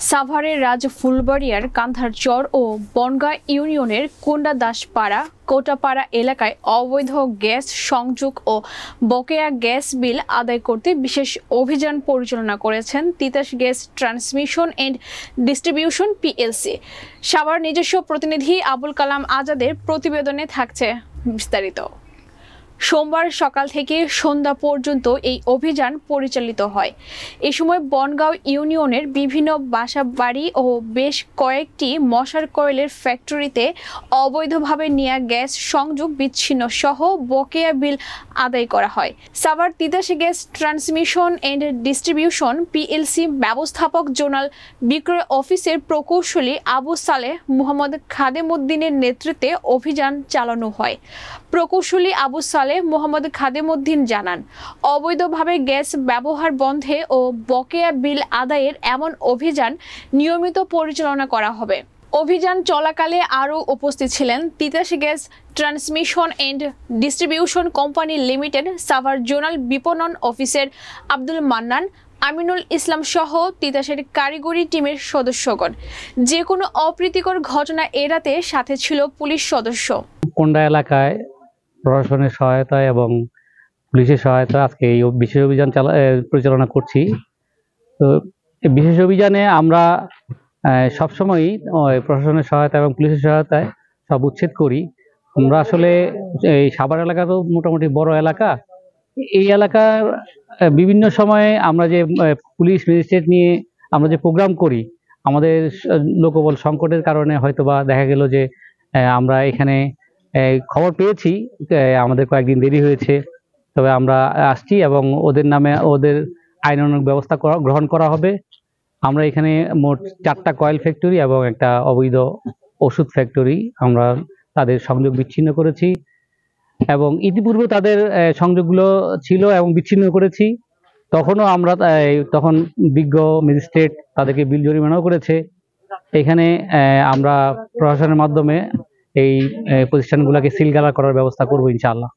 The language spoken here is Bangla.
সাভারের রাজফুলবাড়িয়ার কান্ধারচর ও বনগাঁ ইউনিয়নের কোন্ডাদাসপাড়া কোটাপাড়া এলাকায় অবৈধ গ্যাস সংযোগ ও বকেয়া গ্যাস বিল আদায় করতে বিশেষ অভিযান পরিচালনা করেছেন Titas gas transmission and distribution PLC. Savar নিজস্ব প্রতিনিধি আবুল কালাম আজাদের প্রতিবেদনে থাকছে বিস্তারিত। সোমবার সকাল থেকে সন্ধ্যা পর্যন্ত এই অভিযান পরিচালিত হয়। এ সময় বনগাঁও ইউনিয়নের বিভিন্ন বাসাবাড়ি ও বেশ কয়েকটি মশার কয়েলের ফ্যাক্টরিতে অবৈধভাবে নেওয়া গ্যাস সংযোগ বিচ্ছিন্ন সহ বকেয়া বিল আদায় করা হয়। Savar Titas gas transmission and distribution PLC ব্যবস্থাপক জোনাল বিক্রয় অফিসের প্রকৌশলী আবু সালেহ মোহাম্মদ খাদেমউদ্দিনের নেতৃত্বে অভিযান চালানো হয়। প্রকৌশলী আবু সালেহ মোহাম্মদ খাদেমউদ্দিন জানান, অবৈধভাবে গ্যাস ব্যবহার বন্ধে ও বকেয়া বিল আদায়ের এমন অভিযান নিয়মিত পরিচালনা করা হবে। অভিযান চলাকালে আরও উপস্থিত ছিলেন Titas gas transmission and distribution company limited Savar zonal বিপণন অফিসের আব্দুল মান্নান, আমিনুল ইসলাম সহ তিতাসের কারিগরি টিমের সদস্যগণ। যে কোনো অপ্রীতিকর ঘটনা এড়াতে সাথে ছিল পুলিশ সদস্য। কোন্ডা এলাকায় প্রশাসনের সহায়তায় এবং পুলিশের সহায়তায় আজকে এই বিশেষ অভিযান পরিচালনা করছি। তো এই বিশেষ অভিযানে আমরা সবসময়ই প্রশাসনের সহায়তা এবং পুলিশের সহায়তায় সব উচ্ছেদ করি। আমরা আসলে এই সাভার এলাকা তো মোটামুটি বড় এলাকা। এই এলাকার বিভিন্ন সময়ে আমরা যে পুলিশ ম্যাজিস্ট্রেট নিয়ে আমরা যে প্রোগ্রাম করি, আমাদের লোকবল সংকটের কারণে হয়তোবা দেখা গেল যে আমরা এখানে খবর পেয়েছি, আমাদের কয়েকদিন দেরি হয়েছে, তবে আমরা আসছি এবং ওদের নামে ওদের আইনানুগ ব্যবস্থা গ্রহণ করা হবে। আমরা এখানে মোট 4টা কয়েল ফ্যাক্টরি এবং একটা অবৈধ ওষুধ ফ্যাক্টরি আমরা তাদের সংযোগ বিচ্ছিন্ন করেছি এবং ইতিপূর্বে তাদের সংযোগগুলো ছিল এবং বিচ্ছিন্ন করেছি। তখন বিজ্ঞ ম্যাজিস্ট্রেট তাদেরকে বিল জরিমানাও করেছে। এখানে আমরা প্রশাসনের মাধ্যমে এই প্রতিষ্ঠানগুলোকে সিলগালা করার ব্যবস্থা করবো ইনশাআল্লাহ।